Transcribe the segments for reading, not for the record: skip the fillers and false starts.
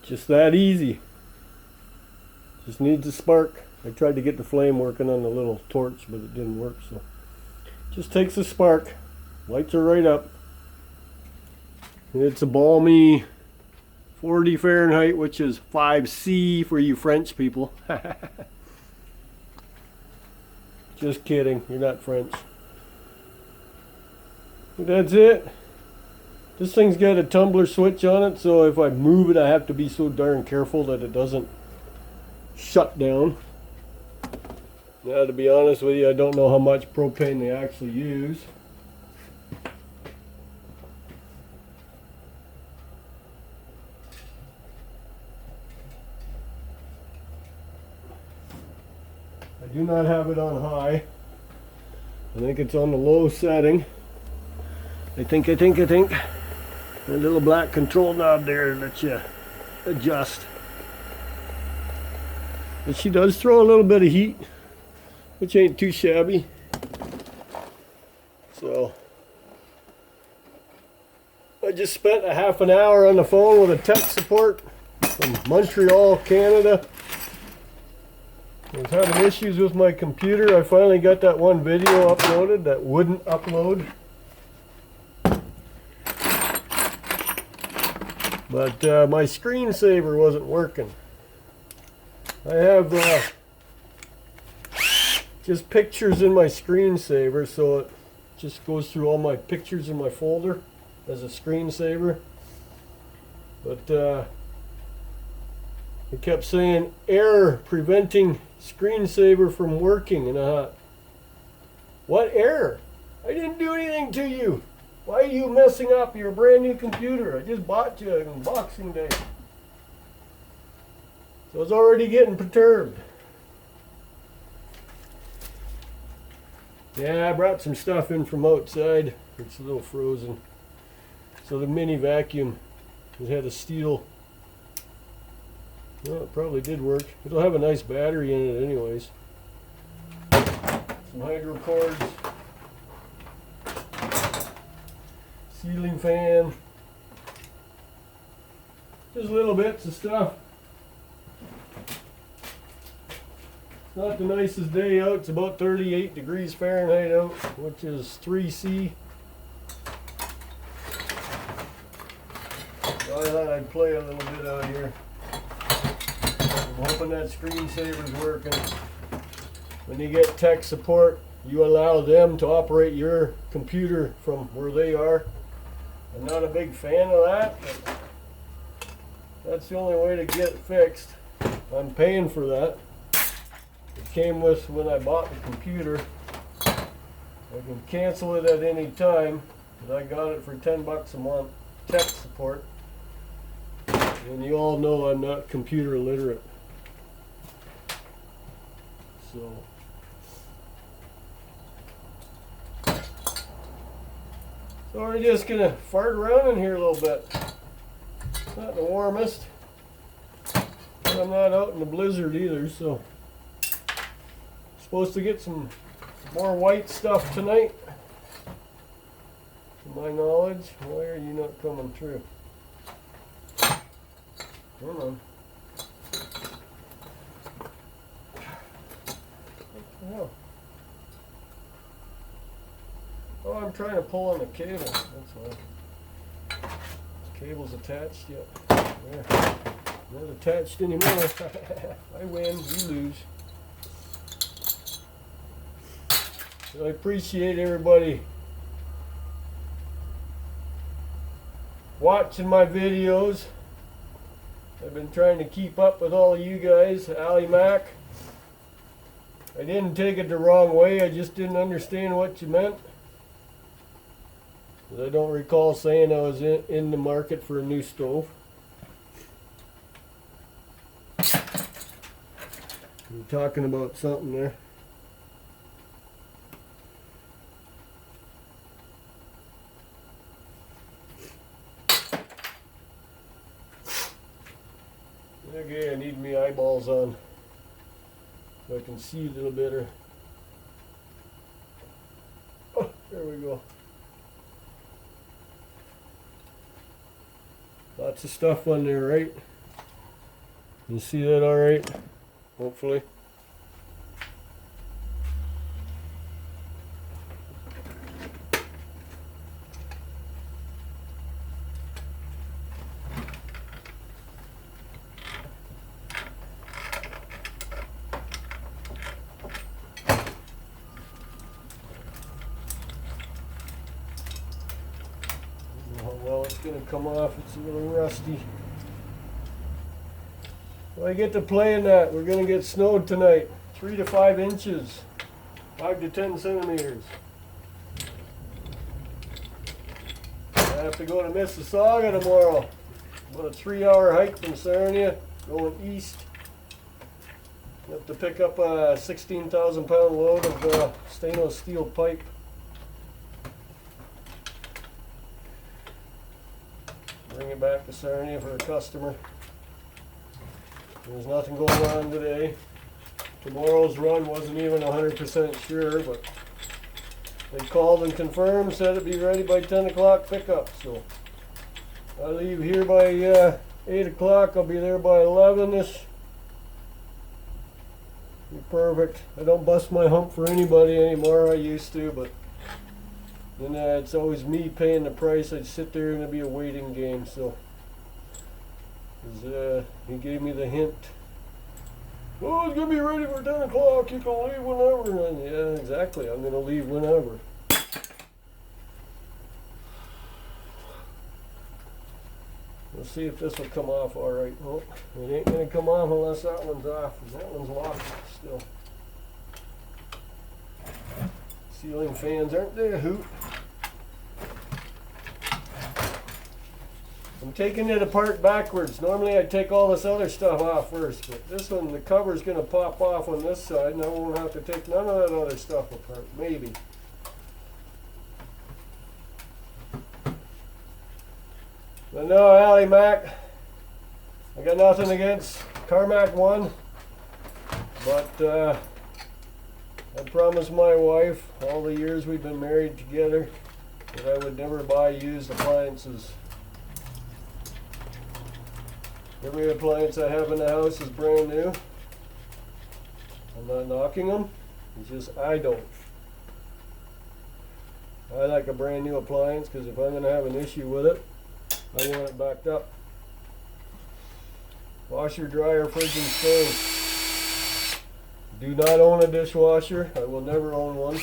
Just that easy. Just needs a spark. I tried to get the flame working on the little torch, but it didn't work, so just takes a spark, lights her right up. It's a balmy 40 Fahrenheit, which is 5C for you French people. Just kidding, you're not French. But that's it. This thing's got a tumbler switch on it, so if I move it, I have to be so darn careful that it doesn't shut down. Now, to be honest with you, I don't know how much propane they actually use. I do not have it on high. I think it's on the low setting. I think. A little black control knob there lets you adjust. But she does throw a little bit of heat, which ain't too shabby. So I just spent a half an hour on the phone with a tech support from Montreal, Canada. I was having issues with my computer. I finally got that one video uploaded that wouldn't upload. But my screensaver wasn't working. I have just pictures in my screensaver, so it just goes through all my pictures in my folder as a screensaver. But it kept saying error preventing screensaver from working, and I thought, what error? I didn't do anything to you. Why are you messing up your brand new computer? I just bought you on Boxing Day. So I was already getting perturbed. Yeah, I brought some stuff in from outside. It's a little frozen. So the mini vacuum, it had a steel. Well, it probably did work. It'll have a nice battery in it anyways. Some hydro cords. Ceiling fan. Just little bits of stuff. It's not the nicest day out. It's about 38 degrees Fahrenheit out, which is 3C. So I thought I'd play a little bit out here. I'm hoping that screensaver's working. When you get tech support, you allow them to operate your computer from where they are. I'm not a big fan of that, but that's the only way to get it fixed. I'm paying for that. It came with when I bought the computer. I can cancel it at any time, but I got it for 10 bucks a month, tech support. And you all know I'm not computer literate. So we're just gonna fart around in here a little bit. It's not the warmest, but I'm not out in the blizzard either, so supposed to get some more white stuff tonight. To my knowledge, why are you not coming through? Come on. What the hell? Oh, I'm trying to pull on the cable. That's why. The cable's attached yet. There. Not attached anymore. I win, you lose. So I appreciate everybody watching my videos. I've been trying to keep up with all of you guys. Ali Mac. I didn't take it the wrong way. I just didn't understand what you meant. I don't recall saying I was in the market for a new stove. You're talking about something there. Okay, I need me eyeballs on so I can see a little better. Oh, there we go. Lots of stuff on there, right? You see that all right? Hopefully. Well, it's going to come off. It's a little rusty. Well, I get to play in that. We're going to get snowed tonight. 3 to 5 inches. 5 to 10 centimeters. I have to go to Mississauga tomorrow. About a 3-hour hike from Sarnia, going east. I have to pick up a 16,000 pound load of stainless steel pipe. Bring it back to Sarnia for a customer. There's nothing going on today. Tomorrow's run wasn't even 100% sure, but they called and confirmed, said it'd be ready by 10 o'clock pickup. So I leave here by 8 o'clock. I'll be there by 11ish. Be perfect. I don't bust my hump for anybody anymore. I used to, but then it's always me paying the price. I'd sit there and it'd be a waiting game. So he gave me the hint. Oh, it's going to be ready for 10 o'clock. You can leave whenever. And yeah, exactly. I'm going to leave whenever. We'll see if this will come off all right. Oh, it ain't going to come off unless that one's off. And that one's locked still. Ceiling fans, aren't they a hoot? I'm taking it apart backwards. Normally I take all this other stuff off first, but this one, the cover's going to pop off on this side, and I won't have to take none of that other stuff apart. Maybe. But no, Allie Mac, I got nothing against Carmack 1, but I promised my wife all the years we've been married together that I would never buy used appliances. Every appliance I have in the house is brand new. I'm not knocking them, it's just I don't. I like a brand new appliance because if I'm going to have an issue with it, I want it backed up. Washer, dryer, fridge, and stove. Do not own a dishwasher. I will never own one.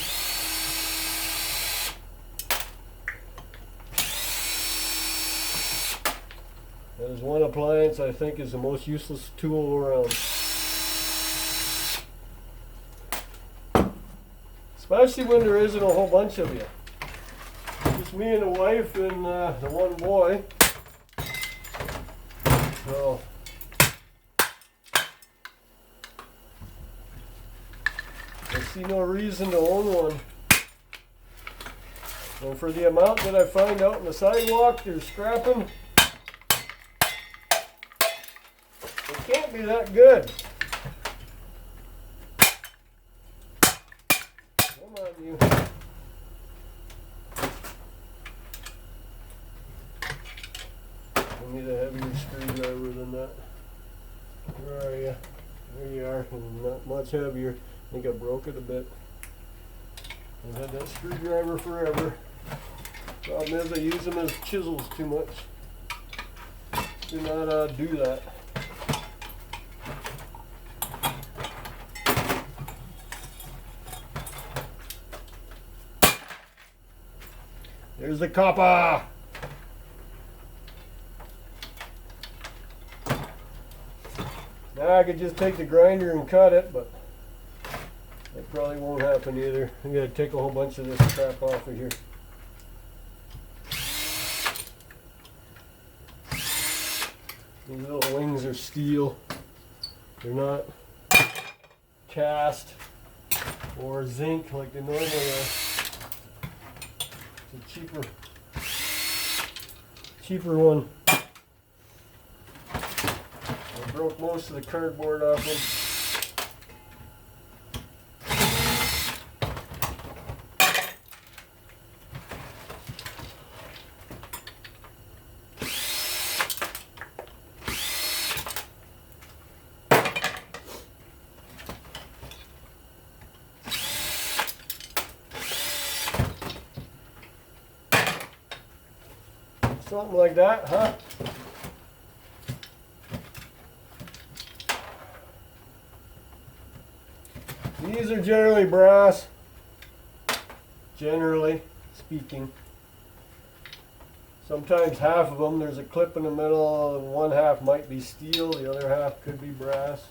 That is one appliance I think is the most useless tool around. Especially when there isn't a whole bunch of you. Just me and the wife and the one boy. So I see no reason to own one. And for the amount that I find out in the sidewalk they're scrapping, it can't be that good. Come on, you. I need a heavier screwdriver than that. Where are you? There you are. And not much heavier. I think I broke it a bit. I've had that screwdriver forever. Problem is I use them as chisels too much. Do not do that. There's the copper. Now I could just take the grinder and cut it, but that probably won't happen either. I'm going to take a whole bunch of this crap off of here. These little wings are steel. They're not cast or zinc like they normally are. It's a cheaper one. I broke most of the cardboard off them. Something like that, huh? These are generally brass, generally speaking. Sometimes half of them, there's a clip in the middle, and one half might be steel, the other half could be brass.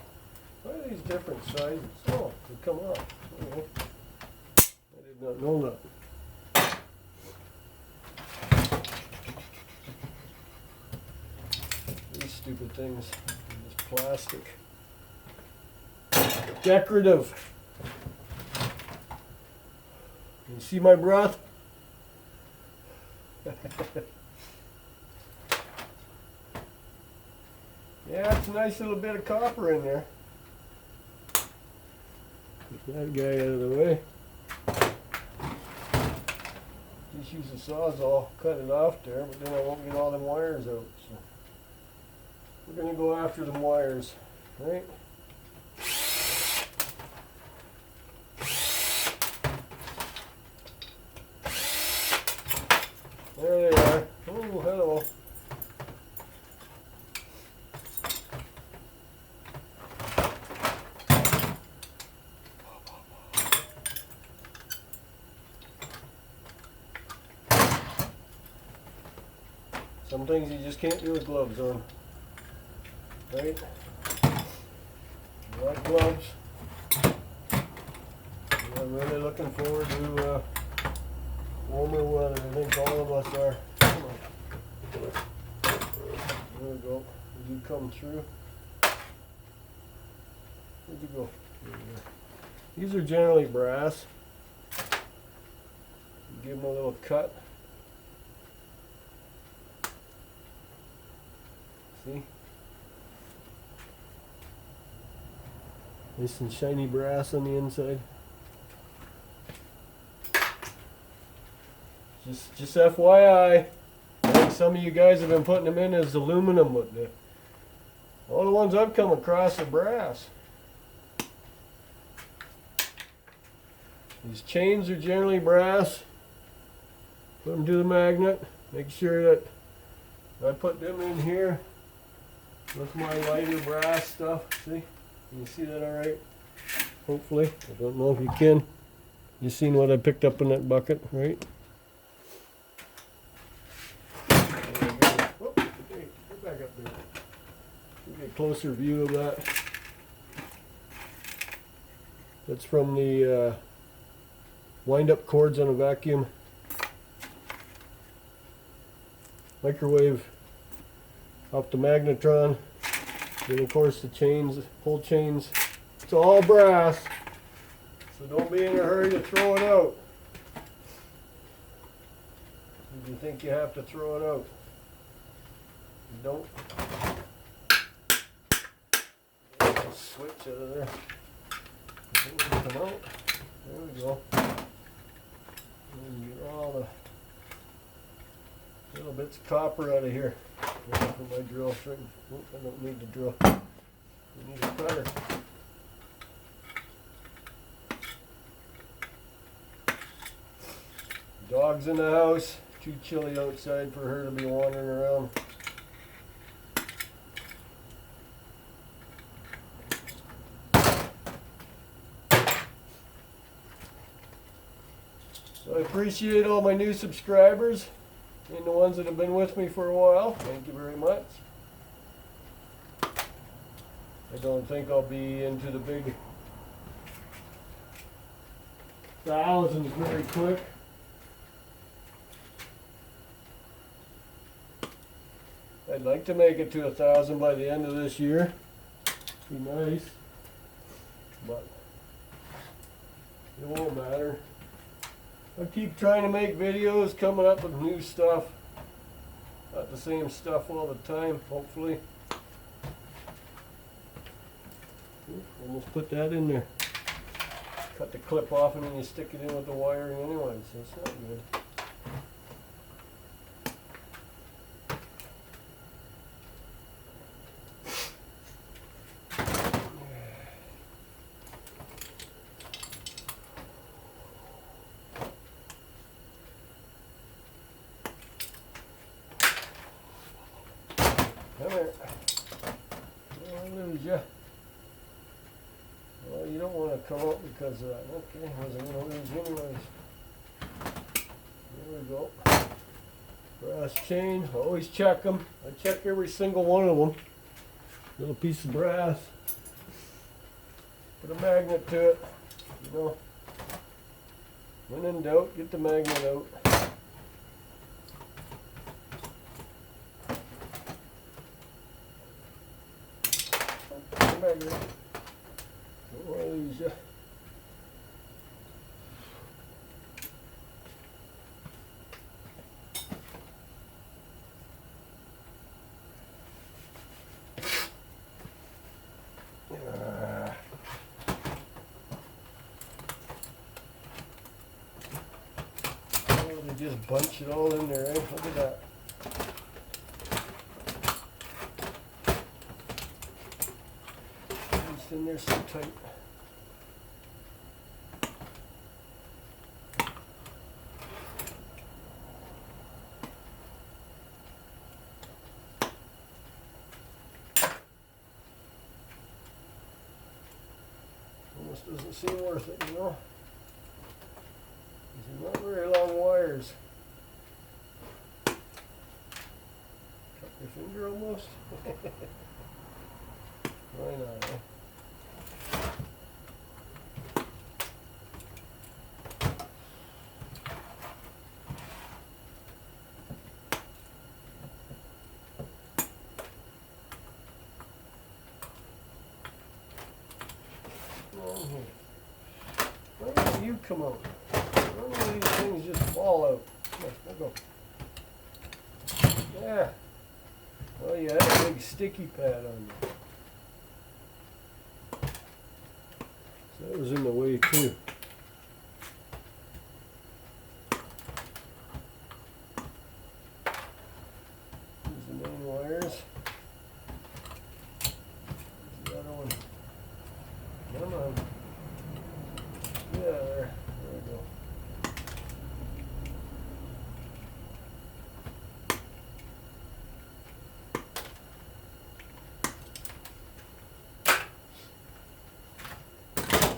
Why are these different sizes? Oh, they come off. Okay. I did not know that. These stupid things are just plastic. Decorative. You see my breath? Yeah, it's a nice little bit of copper in there. Get that guy out of the way. Just use a sawzall, cut it off there, but then I won't get all them wires out. So we're gonna go after them wires, right? There they are. Oh, hello. Some things you just can't do with gloves on, right? You like gloves. I'm really looking forward to warmer weather. I think all of us are. Come on. There we go. Did you come through? Where'd you go? There you go. These are generally brass. You give them a little cut. See? Nice and shiny brass on the inside. Just FYI, I think some of you guys have been putting them in as aluminum, but all the ones I've come across are brass. These chains are generally brass. Put them to the magnet. Make sure that I put them in here with my lighter brass stuff. See? Can you see that all right? Hopefully. I don't know if you can. You seen what I picked up in that bucket, right? Whoop, okay, get back up there. Get a closer view of that. That's from the wind-up cords on a vacuum. Microwave off the magnetron. Then of course the chains, pull chains. It's all brass, so don't be in a hurry to throw it out. If you think you have to throw it out, you don't. Switch out of there. Come out. There we go. And get all the little bits of copper out of here. For my drill string. Oop, I don't need the drill. I need a cutter. Dog's in the house. Too chilly outside for her to be wandering around. So I appreciate all my new subscribers and the ones that have been with me for a while. Thank you very much. I don't think I'll be into the big thousands very quick. I'd like to make it to 1,000 by the end of this year. Be nice, but it won't matter. I keep trying to make videos, coming up with new stuff. Not the same stuff all the time, hopefully. Almost put that in there. Cut the clip off and then you stick it in with the wiring anyway, so it's not good. come up because of that. Okay, wasn't gonna lose anyways. There we go. Brass chain, always check them. I check every single one of them. Little piece of brass. Put a magnet to it. You know, when in doubt, get the magnet out. Magnet. Don't want to lose you. They just bunch it all in there, eh? Look at that. It's in there so tight. Almost doesn't seem worth it, you know? These are not very long wires. Cut your finger almost? Why not, eh? Why don't you come out? Why don't these things just fall out? Here, I'll go. Yeah. Well, you had a big sticky pad on you. So that was in the way too. Here's the main wires. Here's the other one. Come on. Yeah, there we go.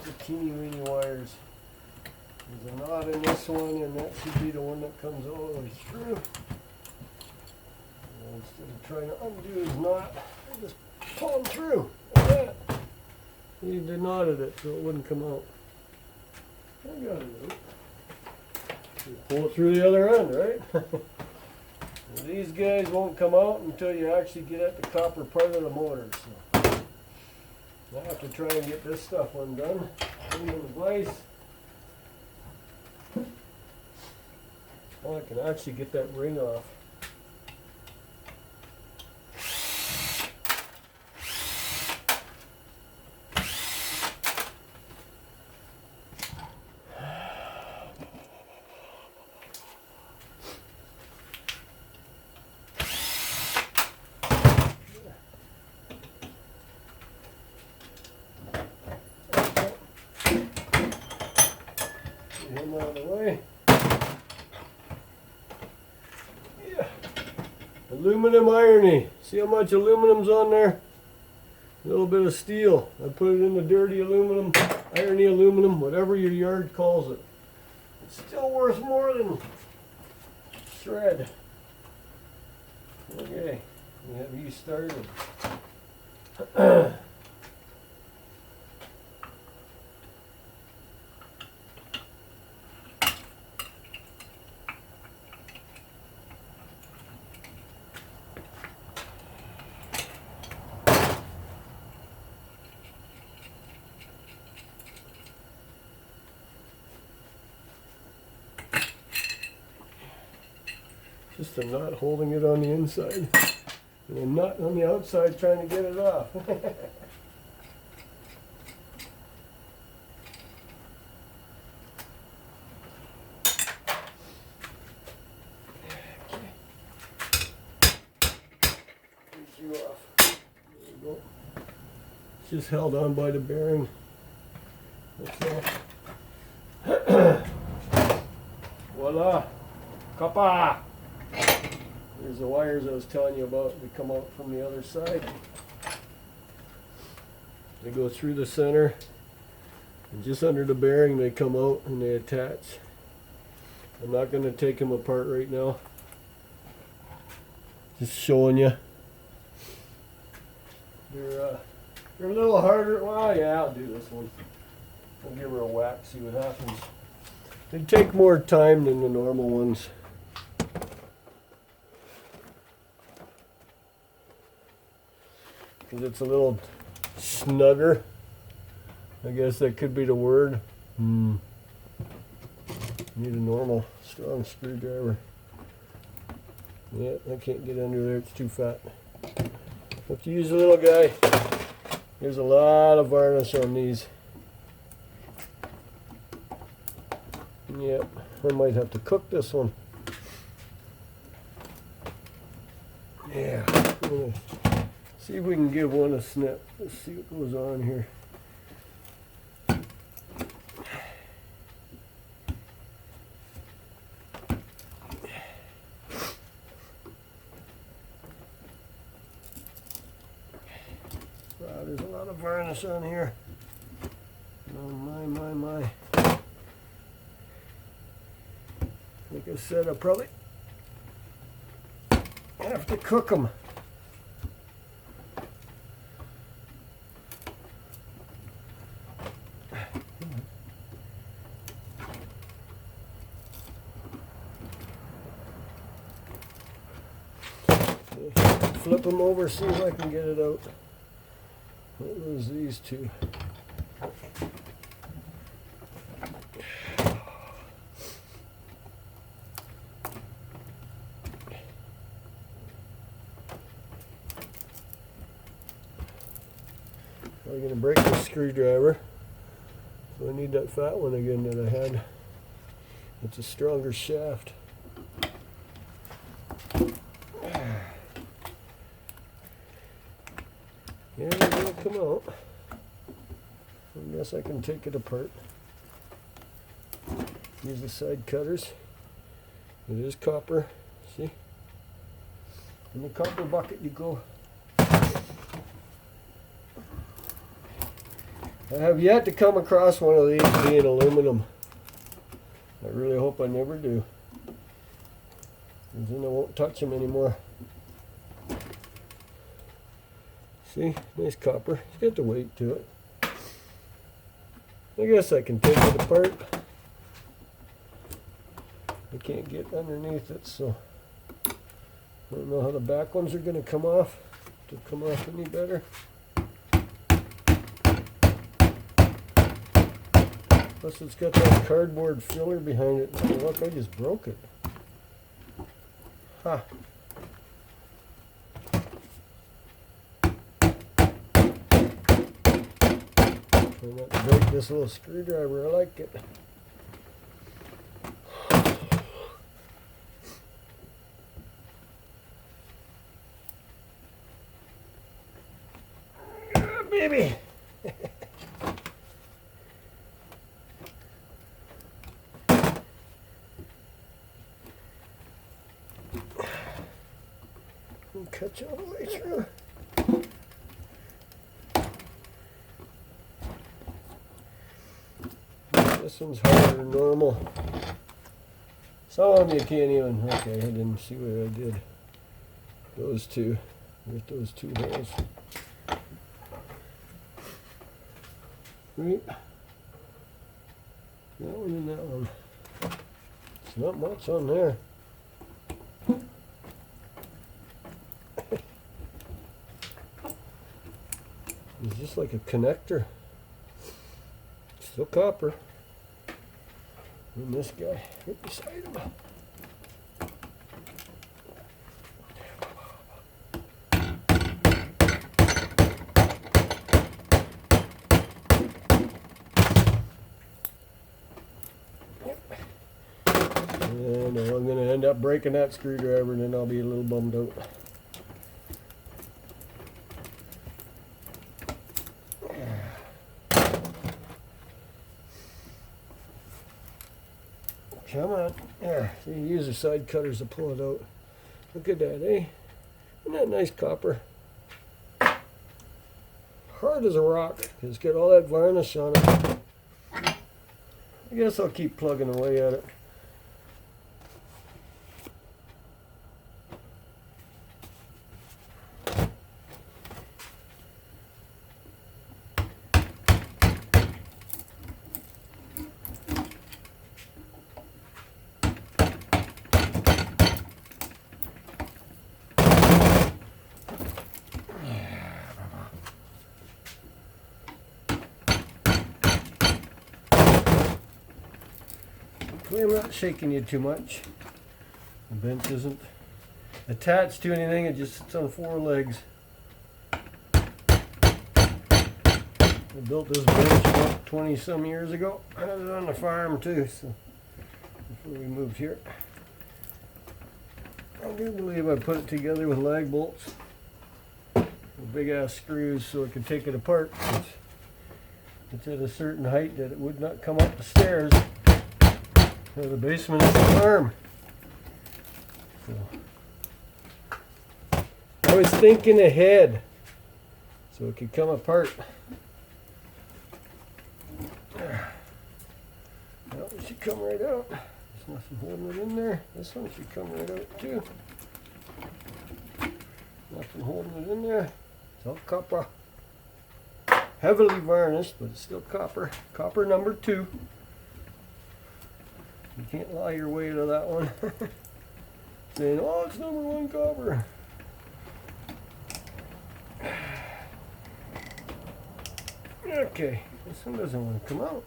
The teeny weeny wires. There's a knot in this one, and that should be the one that comes all the way through. And instead of trying to undo his knot, I just pull him through. Like that. He knotted it so it wouldn't come out. I got it out. You pull it through the other end, right? These guys won't come out until you actually get at the copper part of the motor. So I have to try and get this stuff undone. Put it in the vise. Oh, I can actually get that ring off. Him out of the way. Yeah. Aluminum irony. See how much aluminum's on there? A little bit of steel. I put it in the dirty aluminum, irony aluminum, whatever your yard calls it. It's still worth more than thread. Okay, we have you started. Just a knot holding it on the inside, and a nut on the outside trying to get it off. You off. There you go. It's just held on by the bearing. That's all. Voila! Kappa! There's the wires I was telling you about. They come out from the other side. They go through the center, And just under the bearing they come out and they attach. I'm not going to take them apart right now. Just showing you. They're a little harder. Well, yeah, I'll do this one. I'll give her a whack, see what happens. They take more time than the normal ones. Because it's a little snugger. I guess that could be the word. Need a normal, strong screwdriver. Yeah, I can't get under there, it's too fat. Have to use a little guy. There's a lot of varnish on these. Yep, I might have to cook this one. Yeah, I'm gonna see if we can give one a snip. Let's see what goes on here. Wow, there's a lot of varnish on here. Oh my. Like I said, I'll probably have to cook them. Flip them over, see if I can get it out. What was these two? I'm going to break the screwdriver, so I need that fat one again that I had. It's a stronger shaft. Yeah, it'll come out. I guess I can take it apart. Use the side cutters. It is copper, see? In the copper bucket you go. I have yet to come across one of these being aluminum. I really hope I never do. Because then I won't touch them anymore. See, nice copper. It's got the weight to it. I guess I can take it apart. I can't get underneath it, so I don't know how the back ones are going to come off. To come off any better. Plus it's got that cardboard filler behind it. Oh, look, I just broke it. Ha! Try not to break this little screwdriver. I like it. Yeah, baby! Cut you all the way through. This one's harder than normal. Some of them you can't even. Okay, I didn't see what I did. Those two. There's those two holes. Right. That one and that one. There's not much on there. It's just like a connector. Still copper. And this guy right beside him. And I'm going to end up breaking that screwdriver, and then I'll be a little bummed out. Come on. There. So you use the side cutters to pull it out. Look at that, eh? Isn't that nice copper? Hard as a rock. It's got all that varnish on it. I guess I'll keep plugging away at it. I'm not shaking you too much. The bench isn't attached to anything, it just sits on 4 legs. I built this bench about 20 some years ago. I had it on the farm too, so before we moved here. I do believe I put it together with lag bolts, with big ass screws, so I could take it apart. It's at a certain height that it would not come up the stairs. The basement is the farm. So, I was thinking ahead so it could come apart. Well, it should come right out. There's nothing holding it in there. This one should come right out too. Nothing holding it in there. It's all copper. Heavily varnished, but it's still copper. Copper number 2. You can't lie your way to that one. Saying, oh, it's number 1 copper. Okay, this one doesn't want to come out.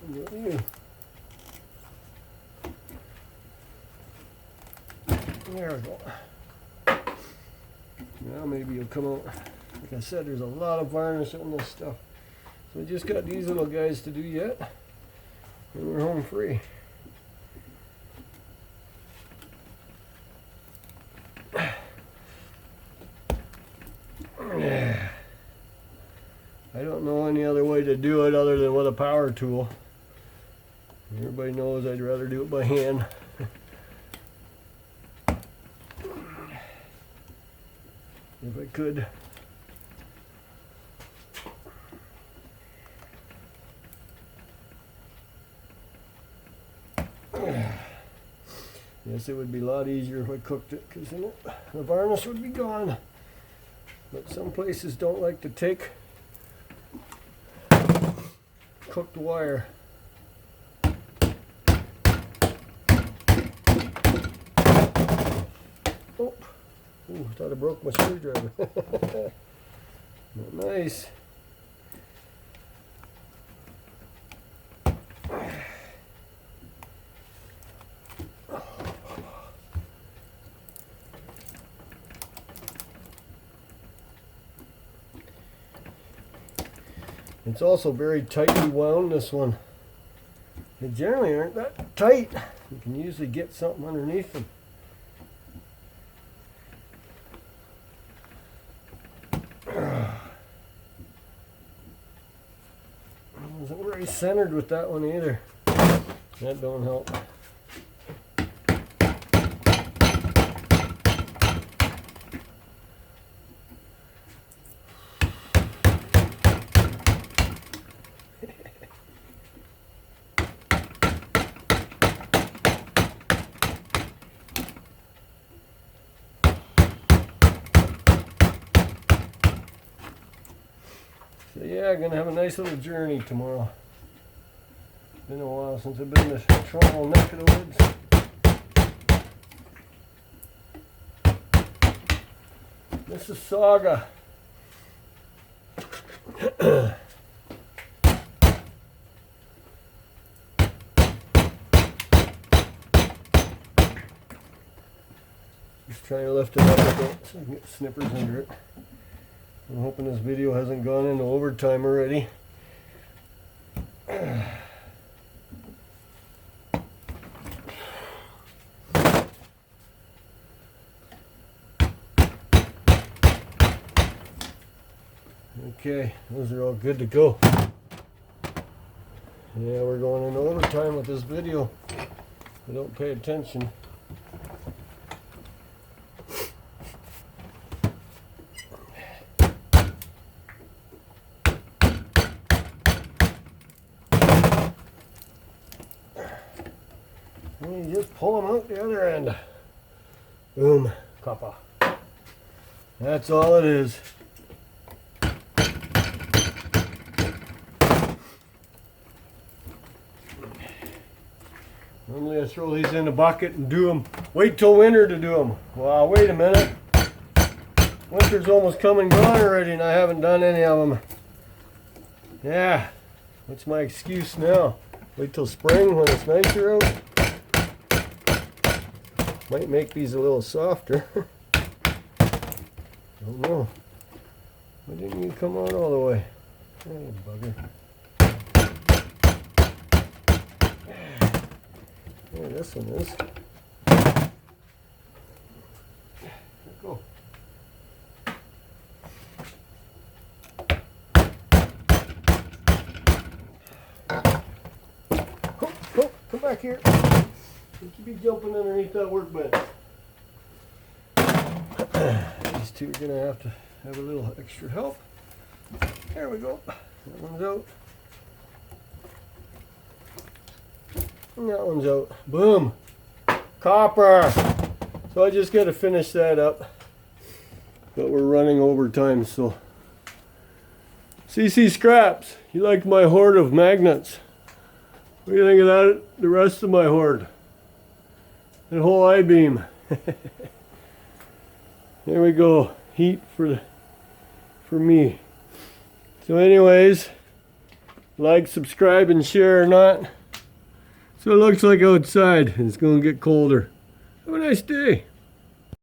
What about you? There we go. Now maybe you'll come out. Like I said, there's a lot of varnish on this stuff. So we just got these little guys to do yet. And we're home free. Yeah. I don't know any other way to do it other than with a power tool. Everybody knows I'd rather do it by hand. If I could. Yes, it would be a lot easier if I cooked it, because then the varnish would be gone. But some places don't like to take cooked wire. Oh, ooh, I thought I broke my screwdriver. Not nice. It's also very tightly wound, this one. They generally aren't that tight. You can usually get something underneath them. I wasn't very centered with that one either. That don't help. So yeah, I'm gonna have a nice little journey tomorrow. Been a while since I've been to the Toronto neck of the woods. Mississauga. Just trying to lift it up a bit so I can get snippers under it. I'm hoping this video hasn't gone into overtime already. Okay, those are all good to go. Yeah, we're going into overtime with this video. I don't pay attention. And you just pull them out the other end. Boom, copper. That's all it is. Normally I throw these in a bucket and do them. Wait till winter to do them. Well, wait a minute. Winter's almost come and gone already and I haven't done any of them. Yeah, what's my excuse now? Wait till spring when it's nicer out. Might make these a little softer. Don't know. Why didn't you come out all the way? Hey, bugger. There, this one is. There we go. Oh, come back here. You should be jumping underneath that workbench. These two are going to have a little extra help. There we go. That one's out. And that one's out. Boom. Copper. So I just got to finish that up. But we're running over time, so. CC Scraps, you like my hoard of magnets? What do you think of that? The rest of my hoard. That whole I-beam. There we go. Heat for me. So anyways, like, subscribe, and share or not. So it looks like outside it's going to get colder. Have a nice day.